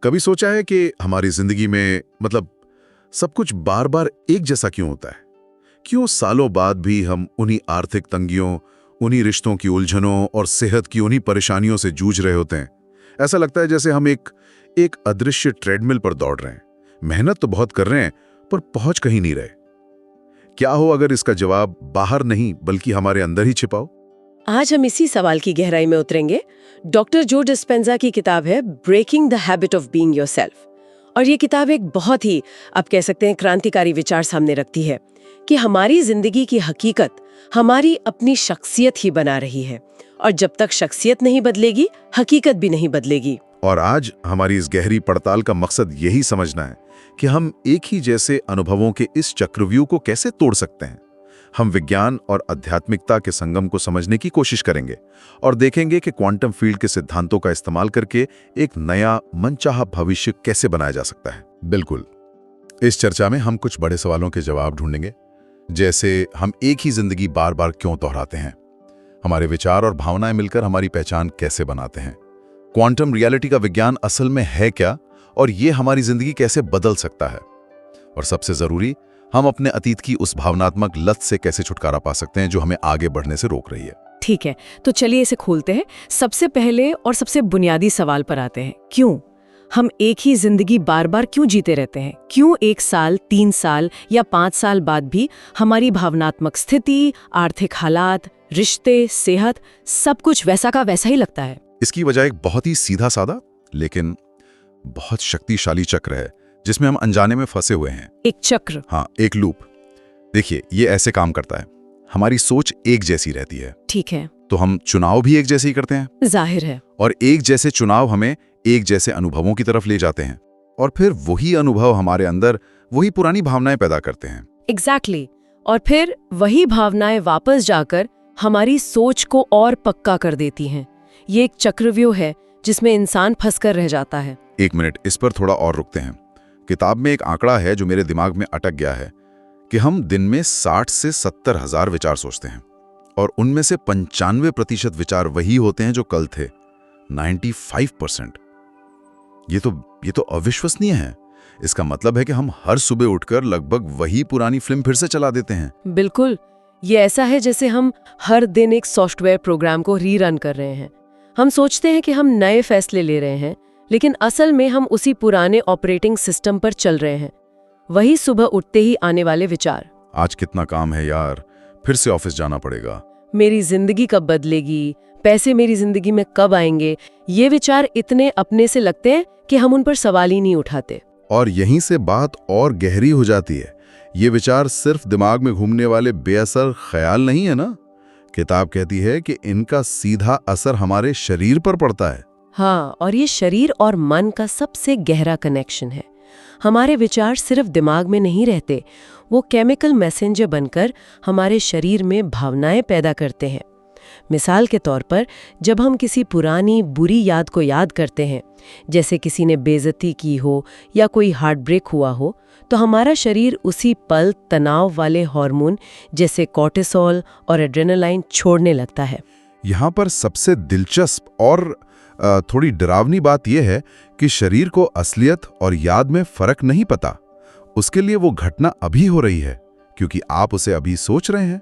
कभी सोचा है कि हमारी जिंदगी में मतलब सब कुछ बार बार एक जैसा क्यों होता है? क्यों सालों बाद भी हम उन्हीं आर्थिक तंगियों, उन्हीं रिश्तों की उलझनों और सेहत की उन्हीं परेशानियों से जूझ रहे होते हैं? ऐसा लगता है जैसे हम एक एक अदृश्य ट्रेडमिल पर दौड़ रहे हैं। मेहनत तो बहुत कर रहे हैं पर पहुंच कहीं नहीं रहे। क्या हो अगर इसका जवाब बाहर नहीं बल्कि हमारे अंदर ही छिपा हो? आज हम इसी सवाल की गहराई में उतरेंगे। डॉक्टर जो डिस्पेंजा की किताब है breaking the habit of being yourself. और ये किताब एक बहुत ही, आप कह सकते हैं, क्रांतिकारी विचार सामने रखती है कि हमारी जिंदगी की हकीकत हमारी अपनी शख्सियत ही बना रही है, और जब तक शख्सियत नहीं बदलेगी हकीकत भी नहीं बदलेगी। और आज हमारी इस गहरी पड़ताल का मकसद यही समझना है कि हम एक ही जैसे अनुभवों के इस चक्रव्यूह को कैसे तोड़ सकते हैं। हम विज्ञान और आध्यात्मिकता के संगम को समझने की कोशिश करेंगे और देखेंगे कि क्वांटम फील्ड के सिद्धांतों का इस्तेमाल करके एक नया मनचाहा भविष्य कैसे बनाया जा सकता है। बिल्कुल, इस चर्चा में हम कुछ बड़े सवालों के जवाब ढूंढेंगे, जैसे हम एक ही जिंदगी बार बार क्यों दोहराते हैं, हमारे विचार और भावनाएं मिलकर हमारी पहचान कैसे बनाते हैं, क्वांटम रियलिटी का विज्ञान असल में है क्या और ये हमारी जिंदगी कैसे बदल सकता है, और सबसे जरूरी, हम अपने अतीत की उस भावनात्मक लत से कैसे छुटकारा पा सकते हैं जो हमें आगे बढ़ने से रोक रही है। ठीक है, तो चलिए इसे खोलते हैं। सबसे पहले और सबसे बुनियादी सवाल पर आते हैं, क्यों हम एक ही जिंदगी बार बार क्यों जीते रहते हैं? क्यों 1 साल, 3 साल या 5 साल बाद भी हमारी भावनात्मक स्थिति, आर्थिक हालात, रिश्ते, सेहत, सब कुछ वैसा का वैसा ही लगता है? इसकी वजह एक बहुत ही सीधा साधा लेकिन बहुत शक्तिशाली चक्र है जिसमें हम अनजाने में फंसे हुए हैं। एक चक्र? हाँ, एक लूप। देखिए, ये ऐसे काम करता है। हमारी सोच एक जैसी रहती है, ठीक है, तो हम चुनाव भी एक जैसे ही करते हैं, जाहिर है, और एक जैसे चुनाव हमें एक जैसे अनुभवों की तरफ ले जाते हैं, और फिर वही अनुभव हमारे अंदर वही पुरानी भावनाएं पैदा करते हैं। एग्जैक्टली। और फिर वही भावनाएं वापस जाकर हमारी सोच को और पक्का कर देती हैं। ये एक चक्रव्यूह है जिसमें इंसान फंसकर रह जाता है। एक मिनट, इस पर थोड़ा और रुकते हैं। किताब में एक आंकड़ा है जो मेरे दिमाग में अटक गया है कि हम दिन में 60 से 70 हजार विचार सोचते हैं, और उनमें से 95% विचार वही होते हैं जो कल थे। 95%। ये तो अविश्वसनीय है। इसका मतलब है कि हम हर सुबह उठकर लगभग वही पुरानी फिल्म फिर से चला देते हैं। बिल्कुल, ये ऐसा है जैसे हम हर दिन एक सॉफ्टवेयर प्रोग्राम को रीरन कर रहे हैं। हम सोचते हैं कि हम नए फैसले ले रहे हैं, लेकिन असल में हम उसी पुराने ऑपरेटिंग सिस्टम पर चल रहे हैं। वही सुबह उठते ही आने वाले विचार, आज कितना काम है यार, फिर से ऑफिस जाना पड़ेगा, मेरी जिंदगी कब बदलेगी, पैसे मेरी जिंदगी में कब आएंगे, ये विचार इतने अपने से लगते हैं कि हम उन पर सवाल ही नहीं उठाते। और यहीं से बात और गहरी हो जाती है। ये विचार सिर्फ दिमाग में घूमने वाले बेअसर ख्याल नहीं है ना। किताब कहती है कि इनका सीधा असर हमारे शरीर पर पड़ता है। हाँ, और ये शरीर और मन का सबसे गहरा कनेक्शन है। हमारे विचार सिर्फ दिमाग में नहीं रहते, वो केमिकल मैसेंजर बनकर हमारे शरीर में भावनाएं पैदा करते हैं। मिसाल के तौर पर, जब हम किसी पुरानी बुरी याद को याद करते हैं, जैसे किसी ने बेइज्जती की हो या कोई हार्ट ब्रेक हुआ हो, तो हमारा शरीर उसी पल तनाव वाले हार्मोन जैसे कॉर्टिसोल और एड्रेनालाइन छोड़ने लगता है। यहाँ पर सबसे दिलचस्प और थोड़ी डरावनी बात यह है कि शरीर को असलियत और याद में फर्क नहीं पता। उसके लिए वो घटना अभी हो रही है क्योंकि आप उसे अभी सोच रहे हैं।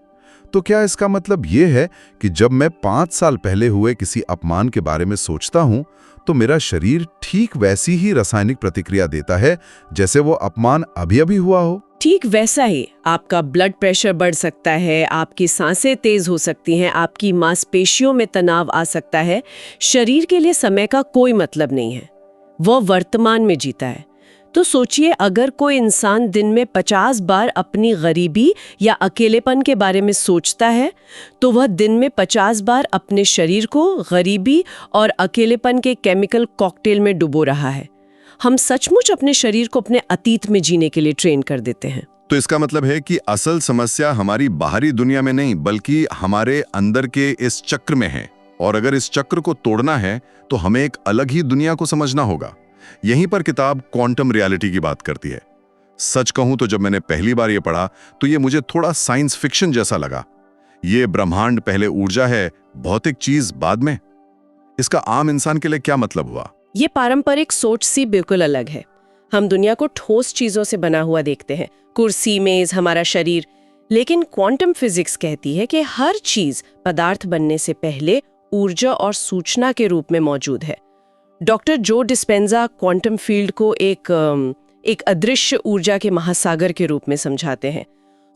तो क्या इसका मतलब ये है कि जब मैं 5 साल पहले हुए किसी अपमान के बारे में सोचता हूं, तो मेरा शरीर ठीक वैसी ही रासायनिक प्रतिक्रिया देता है जैसे वो अपमान अभी अभी हुआ हो? ठीक वैसा ही। आपका ब्लड प्रेशर बढ़ सकता है, आपकी सांसें तेज हो सकती हैं, आपकी मांसपेशियों में तनाव आ सकता है। शरीर के लिए समय का कोई मतलब नहीं है, वो वर्तमान में जीता है। तो सोचिए, अगर कोई इंसान दिन में 50 बार अपनी गरीबी या अकेलेपन के बारे में सोचता है, तो वह दिन में 50 बार अपने शरीर को गरीबी और अकेलेपन के केमिकल कॉकटेल में डुबो रहा है। हम सचमुच अपने शरीर को अपने अतीत में जीने के लिए ट्रेन कर देते हैं। तो इसका मतलब है कि असल समस्या हमारी बाहरी दुनिया में नहीं बल्कि हमारे अंदर के इस चक्र में है, और अगर इस चक्र को तोड़ना है तो हमें एक अलग ही दुनिया को समझना होगा। यहीं पर किताब क्वांटम रियलिटी की बात करती है। सच कहूं तो जब मैंने पहली बार ये पढ़ा तो ये मुझे थोड़ा साइंस फिक्शन जैसा लगा। ये ब्रह्मांड पहले ऊर्जा है, भौतिक चीज बाद में। इसका आम इंसान के लिए क्या मतलब हुआ? ये पारंपरिक सोच से बिल्कुल अलग है। हम दुनिया को ठोस चीजों से बना हुआ देखते हैं, कुर्सी, मेज, हमारा शरीर। लेकिन क्वांटम फिजिक्स कहती है कि हर चीज पदार्थ बनने से पहले ऊर्जा और सूचना के रूप में मौजूद है। डॉक्टर जो डिस्पेंजा क्वांटम फील्ड को एक अदृश्य ऊर्जा के महासागर के रूप में समझाते हैं।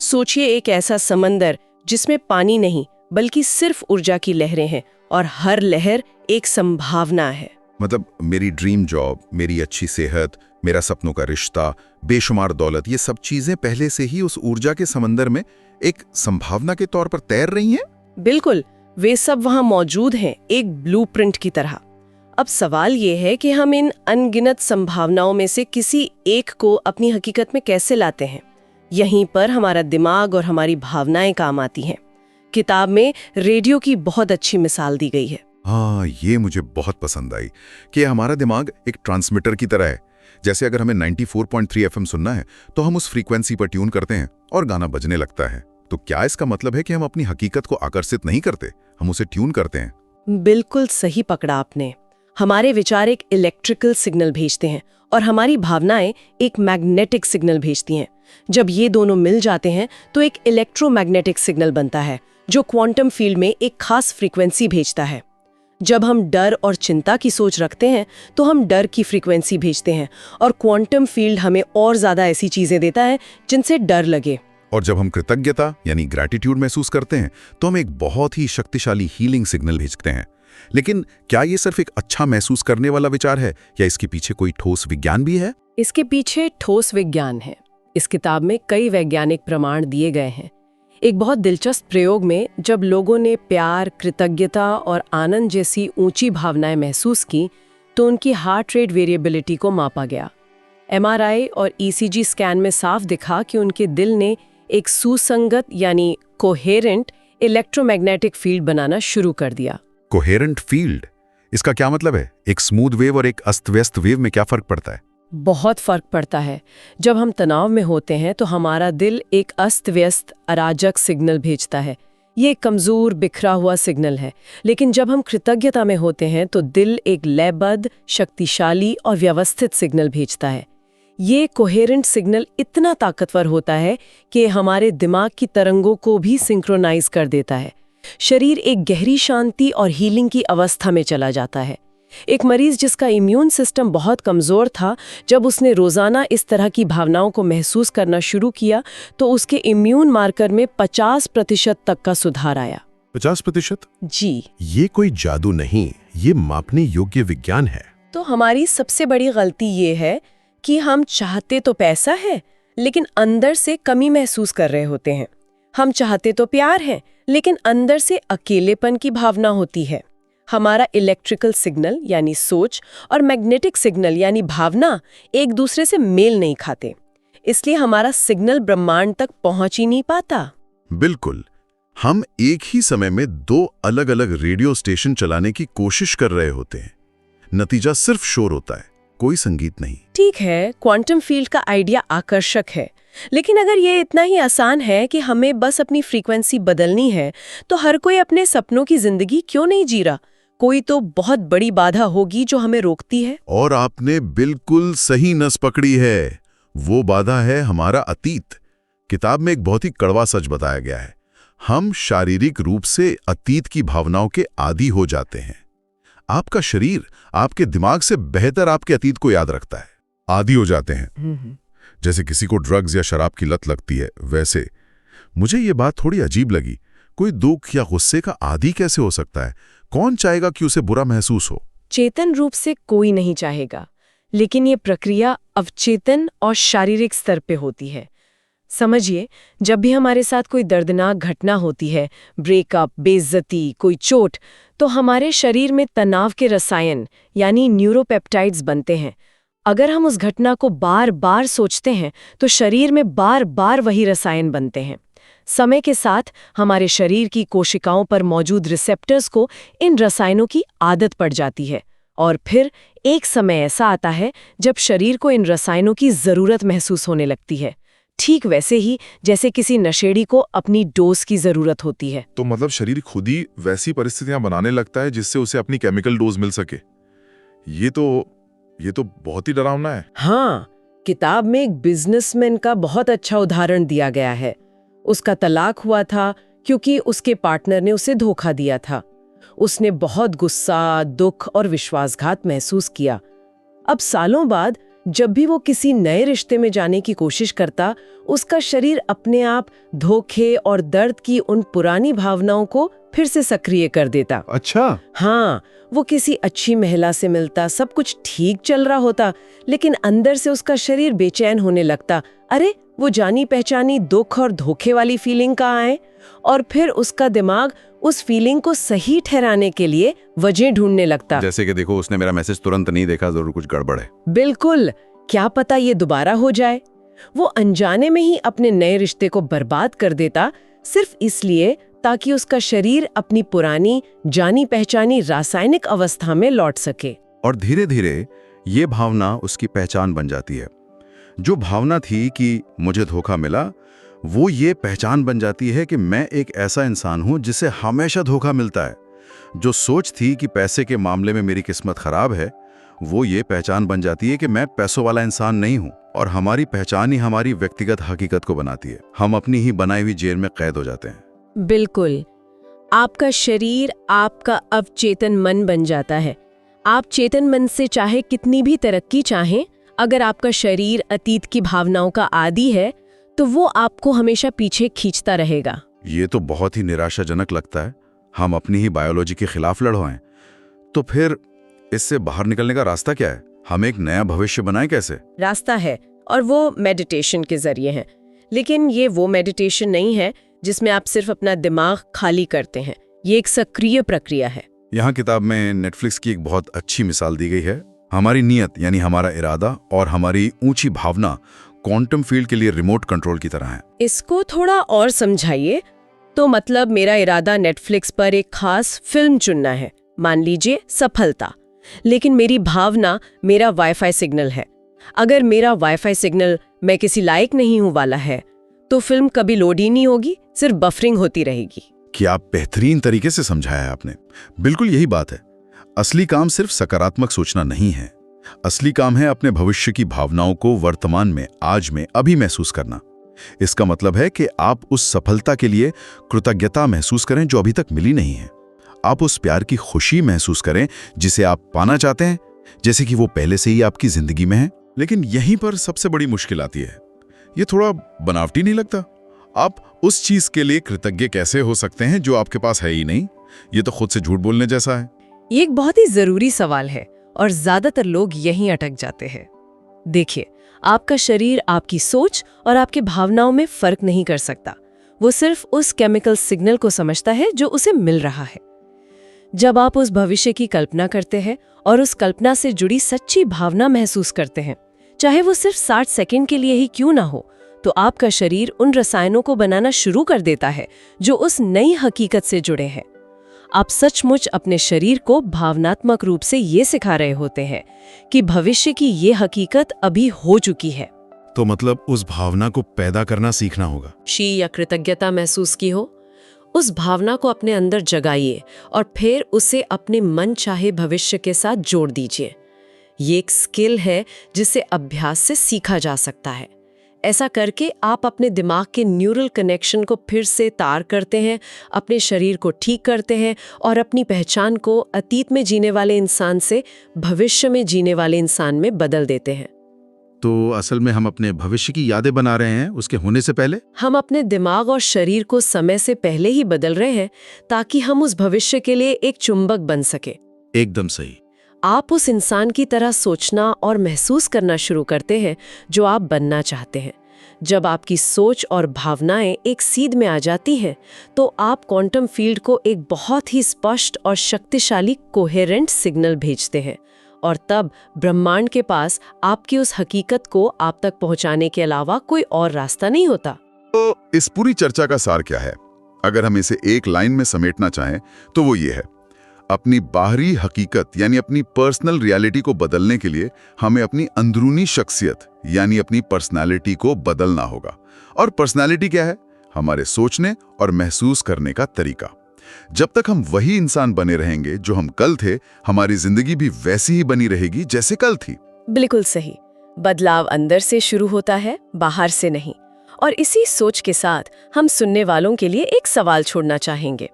सोचिए, एक ऐसा समंदर जिसमें पानी नहीं बल्कि सिर्फ ऊर्जा की लहरें हैं और हर लहर एक संभावना है। मतलब मेरी ड्रीम जॉब, मेरी अच्छी सेहत, मेरा सपनों का रिश्ता, बेशुमार दौलत, ये सब चीजें पहले से ही उस ऊर्जा के समंदर में एक संभावना के तौर पर तैर रही हैं? बिल्कुल, वे सब वहां मौजूद हैं, एक ब्लूप्रिंट की तरह। अब सवाल ये है कि हम इन अनगिनत संभावनाओं में से किसी एक को अपनी हकीकत में कैसे लाते हैं। यहीं पर हमारा दिमाग और हमारी भावनाएं काम आती हैं। किताब में रेडियो की बहुत अच्छी मिसाल दी गई है। हाँ, ये मुझे बहुत पसंद आई कि हमारा दिमाग एक ट्रांसमीटर की तरह है। जैसे अगर हमें 94.3 FM सुनना है तो हम उस फ्रीक्वेंसी पर ट्यून करते हैं और गाना बजने लगता है। तो क्या इसका मतलब है कि हम अपनी हकीकत को आकर्षित नहीं करते, हम उसे ट्यून करते हैं? बिल्कुल सही पकड़ा आपने। हमारे विचार एक इलेक्ट्रिकल सिग्नल भेजते हैं और हमारी भावनाएं एक मैग्नेटिक सिग्नल भेजती हैं। जब ये दोनों मिल जाते हैं तो एक इलेक्ट्रोमैग्नेटिक सिग्नल बनता है जो क्वांटम फील्ड में एक खास फ्रीक्वेंसी भेजता है। जब हम डर और चिंता की सोच रखते हैं तो हम डर की फ्रीक्वेंसी भेजते हैं और क्वांटम फील्ड हमें और ज्यादा ऐसी चीजें देता है जिनसे डर लगे। और जब हम कृतज्ञता यानी ग्रैटिट्यूड महसूस करते हैं तो हम एक बहुत ही शक्तिशाली हीलिंग सिग्नल भेजते हैं। लेकिन क्या ये सिर्फ एक अच्छा महसूस करने वाला विचार है या इसके पीछे कोई ठोस विज्ञान भी है? इसके पीछे ठोस विज्ञान है। इस किताब में कई वैज्ञानिक प्रमाण दिए गए हैं। एक बहुत दिलचस्प प्रयोग में जब लोगों ने प्यार, कृतज्ञता और आनंद जैसी ऊंची भावनाएं महसूस की तो उनकी हार्ट रेट वेरिएबिलिटी को मापा गया। MRI और ECG स्कैन में साफ दिखा कि उनके दिल ने एक सुसंगत यानी कोहेरेंट इलेक्ट्रोमैग्नेटिक फील्ड बनाना शुरू कर दिया। कोहेरेंट फील्ड, इसका क्या मतलब है? एक स्मूथ वेव और एक अस्त-व्यस्त वेव में क्या फर्क पड़ता है? बहुत फर्क पड़ता है। जब हम तनाव में होते हैं तो हमारा दिल एक अस्त-व्यस्त अराजक सिग्नल भेजता है। ये एक कमजोर, बिखरा हुआ सिग्नल है। लेकिन जब हम कृतज्ञता में होते हैं तो दिल एक लयबद्ध, शक्तिशाली और व्यवस्थित सिग्नल भेजता है। ये कोहेरेंट सिग्नल इतना ताकतवर होता है कि हमारे दिमाग की तरंगों को भी सिंक्रोनाइज कर देता है। शरीर एक गहरी शांति और हीलिंग की अवस्था में चला जाता है। एक मरीज जिसका इम्यून सिस्टम बहुत कमजोर था, जब उसने रोजाना इस तरह की भावनाओं को महसूस करना शुरू किया तो उसके इम्यून मार्कर में 50% तक का सुधार आया। 50%? जी। ये कोई जादू नहीं, ये मापने योग्य विज्ञान है। तो हमारी सबसे बड़ी गलती ये है कि हम चाहते तो पैसा है लेकिन अंदर से कमी महसूस कर रहे होते हैं। हम चाहते तो प्यार है लेकिन अंदर से अकेलेपन की भावना होती है। हमारा इलेक्ट्रिकल सिग्नल यानी सोच और मैग्नेटिक सिग्नल यानी भावना एक दूसरे से मेल नहीं खाते, इसलिए हमारा सिग्नल ब्रह्मांड तक पहुंच ही नहीं पाता। बिल्कुल, हम एक ही समय में 2 अलग-अलग रेडियो स्टेशन चलाने की कोशिश कर रहे होते हैं। नतीजा सिर्फ शोर होता है, कोई संगीत नहीं। ठीक है, क्वांटम फील्ड का आइडिया आकर्षक है, लेकिन अगर ये इतना ही आसान है कि हमें बस अपनी फ्रीक्वेंसी बदलनी है तो हर कोई अपने सपनों की जिंदगी क्यों नहीं जी रहा? कोई तो बहुत बड़ी बाधा होगी जो हमें रोकती है। और आपने बिल्कुल सही नस पकड़ी है, वो बाधा है हमारा अतीत। किताब में एक बहुत ही कड़वा सच बताया गया है, हम शारीरिक रूप से अतीत की भावनाओं के आदी हो जाते हैं। आपका शरीर आपके दिमाग से बेहतर आपके अतीत को याद रखता है। आदी हो जाते हैं, जैसे किसी को ड्रग्स या शराब की लत लगती है, वैसे। मुझे ये बात थोड़ी अजीब लगी। कोई दुख या गुस्से का आदी कैसे हो सकता है? कौन चाहेगा कि उसे बुरा महसूस हो? चेतन रूप से कोई नहीं चाहेगा, लेकिन ये प्रक्रिया अवचेतन और शारीरिक स्तर पे होती है। समझिए, जब भी हमारे साथ कोई दर्दनाक घटना होती है, ब्रेकअप, बेइज्जती, कोई चोट, तो हमारे शरीर में तनाव के रसायन यानी न्यूरोपेप्टाइड्स बनते हैं। अगर हम उस घटना को बार बार सोचते हैं तो शरीर में बार बार वही रसायन बनते हैं। समय के साथ हमारे शरीर की कोशिकाओं पर मौजूद रिसेप्टर्स को इन रसायनों की आदत पड़ जाती है और फिर एक समय ऐसा आता है जब शरीर को इन रसायनों की जरूरत महसूस होने लगती है, ठीक वैसे ही जैसे किसी नशेड़ी को अपनी डोज की जरूरत होती है। तो मतलब शरीर खुद ही वैसी परिस्थितियां बनाने लगता है जिससे उसे अपनी केमिकल डोज मिल सके। ये तो बहुत ही डरावना है। हाँ, किताब में एक बिजनेसमैन का बहुत अच्छा उदाहरण दिया गया है। उसका तलाक हुआ था क्योंकि उसके पार्टनर ने उसे धोखा दिया था। उसने बहुत गुस्सा, दुख और विश्वासघात महसूस किया। अब सालों बाद जब भी वो किसी नए रिश्ते में जाने की कोशिश करता, उसका शरीर अपने आप धोखे और दर्द की उन पुरानी भावनाओं को फिर से सक्रिय कर देता। अच्छा। हाँ, वो किसी अच्छी महिला से मिलता, सब कुछ ठीक चल रहा होता, लेकिन अंदर से उसका शरीर बेचैन होने लगता। अरे, वो जानी पहचानी दुख और धोखे वाली फीलिंग कहाँ है? और फिर उसका दिमाग उस फीलिंग को सही ठहराने के लिए वजह ढूंढने लगता। जैसे कि देखो, उसने मेरा मैसेज तुरंत नहीं देखा, जरूर कुछ गड़बड़ है। बिल्कुल, क्या पता ये दोबारा हो जाए। वो अनजाने में ही अपने नए रिश्ते को बर्बाद कर देता, सिर्फ इसलिए ताकि उसका शरीर अपनी पुरानी जानी पहचानी रासायनिक अवस्था में लौट सके। और धीरे धीरे ये भावना उसकी पहचान बन जाती है। जो भावना थी कि मुझे धोखा मिला, वो ये पहचान बन जाती है कि मैं एक ऐसा इंसान हूं जिसे हमेशा धोखा मिलता है। जो सोच थी कि पैसे के मामले में मेरी किस्मत खराब है, वो ये पहचान बन जाती है कि मैं पैसों वाला इंसान नहीं हूं। और हमारी पहचान ही हमारी व्यक्तिगत हकीकत को बनाती है। हम अपनी ही बनाई हुई जेल में कैद हो जाते हैं। बिल्कुल, आपका शरीर आपका अवचेतन मन बन जाता है। आप चेतन मन से चाहे कितनी भी तरक्की चाहें, अगर आपका शरीर अतीत की भावनाओं का आदी है तो वो आपको हमेशा पीछे खींचता रहेगा। ये तो बहुत ही निराशाजनक लगता है। हम अपनी ही बायोलॉजी के खिलाफ लड़वाएं। तो फिर इससे बाहर निकलने का रास्ता क्या है? हम एक नया भविष्य बनाएं कैसे? रास्ता है, और वो मेडिटेशन के जरिए है। लेकिन ये वो मेडिटेशन नहीं है जिसमें आप सिर्फ अपना दिमाग खाली करते हैं। ये एक सक्रिय प्रक्रिया है। यहाँ किताब में नेटफ्लिक्स की एक बहुत अच्छी मिसाल दी गई है। हमारी नीयत यानी हमारा इरादा और हमारी ऊंची भावना क्वांटम फील्ड के लिए रिमोट कंट्रोल की तरह है। इसको थोड़ा और समझाइए। तो मतलब मेरा इरादा नेटफ्लिक्स पर एक खास फिल्म चुनना है, मान लीजिए सफलता। लेकिन मेरी भावना मेरा वाईफाई सिग्नल है। अगर मेरा वाईफाई सिग्नल मैं किसी लायक नहीं हूँ वाला है, तो फिल्म कभी लोड ही नहीं होगी, सिर्फ बफरिंग होती रहेगी। क्या बेहतरीन तरीके से समझाया है आपने। बिल्कुल यही बात है। असली काम सिर्फ सकारात्मक सोचना नहीं है। असली काम है अपने भविष्य की भावनाओं को वर्तमान में, आज में, अभी महसूस करना। इसका मतलब है कि आप उस सफलता के लिए कृतज्ञता महसूस करें जो अभी तक मिली नहीं है। आप उस प्यार की खुशी महसूस करें जिसे आप पाना चाहते हैं, जैसे कि वो पहले से ही आपकी जिंदगी में है। लेकिन यहीं पर सबसे बड़ी मुश्किल आती है। ये थोड़ा बनावटी नहीं लगता? आप उस चीज के लिए कृतज्ञ कैसे हो सकते हैं जो आपके पास है ही नहीं? ये तो खुद से झूठ बोलने जैसा है। ये एक बहुत ही जरूरी सवाल है और ज्यादातर लोग यहीं अटक जाते हैं। देखिए, आपका शरीर आपकी सोच और आपकी भावनाओं में फर्क नहीं कर सकता। वो सिर्फ उस केमिकल सिग्नल को समझता है जो उसे मिल रहा है। जब आप उस भविष्य की कल्पना करते हैं और उस कल्पना से जुड़ी सच्ची भावना महसूस करते हैं, चाहे वो सिर्फ 60 सेकंड के लिए ही क्यों ना हो, तो आपका शरीर उन रसायनों को बनाना शुरू कर देता है जो उस नई हकीकत से जुड़े हैं। आप सचमुच अपने शरीर को भावनात्मक रूप से ये सिखा रहे होते हैं कि भविष्य की ये हकीकत अभी हो चुकी है। तो मतलब उस भावना को पैदा करना सीखना होगा। खुशी या कृतज्ञता महसूस की हो, उस भावना को अपने अंदर जगाइए और फिर उसे अपने मन चाहे भविष्य के साथ जोड़ दीजिए। ये एक स्किल है जिसे अभ्यास से सीखा जा सकता है। ऐसा करके आप अपने दिमाग के न्यूरल कनेक्शन को फिर से तार करते हैं, अपने शरीर को ठीक करते हैं और अपनी पहचान को अतीत में जीने वाले इंसान से भविष्य में जीने वाले इंसान में बदल देते हैं। तो असल में हम अपने भविष्य की यादें बना रहे हैं उसके होने से पहले। हम अपने दिमाग और शरीर को समय से पहले ही बदल रहे हैं ताकि हम उस भविष्य के लिए एक चुंबक बन सके। एकदम सही। आप उस इंसान की तरह सोचना और महसूस करना शुरू करते हैं जो आप बनना चाहते हैं। जब आपकी सोच और भावनाएं एक सीध में आ जाती हैं, तो आप क्वांटम फील्ड को एक बहुत ही स्पष्ट और शक्तिशाली कोहेरेंट सिग्नल भेजते हैं, और तब ब्रह्मांड के पास आपकी उस हकीकत को आप तक पहुंचाने के अलावा कोई और रास्ता नहीं होता। तो इस पूरी चर्चा का सार क्या है? अगर हम इसे एक लाइन में समेटना चाहें तो वो ये है, अपनी बाहरी हकीकत यानी अपनी पर्सनल रियलिटी को बदलने के लिए हमें अपनी अंदरूनी शख्सियत यानी अपनी पर्सनालिटी को बदलना होगा। और पर्सनालिटी क्या है? हमारे सोचने और महसूस करने का तरीका। जब तक हम वही इंसान बने रहेंगे जो हम कल थे, हमारी जिंदगी भी वैसी ही बनी रहेगी जैसे कल थी। बिल्कुल सही। बदलाव अंदर से शुरू होता है, बाहर से नहीं। और इसी सोच के साथ हम सुनने वालों के लिए एक सवाल छोड़ना चाहेंगे।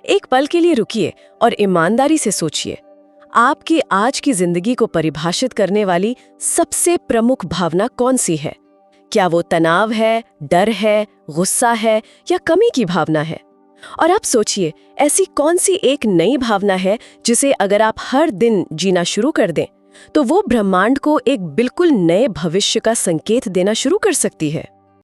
एक पल के लिए रुकिए और ईमानदारी से सोचिए, आपकी आज की जिंदगी को परिभाषित करने वाली सबसे प्रमुख भावना कौन सी है? क्या वो तनाव है, डर है, गुस्सा है या कमी की भावना है? और आप सोचिए, ऐसी कौन सी एक नई भावना है जिसे अगर आप हर दिन जीना शुरू कर दें तो वो ब्रह्मांड को एक बिल्कुल नए भविष्य का संकेत देना शुरू कर सकती है।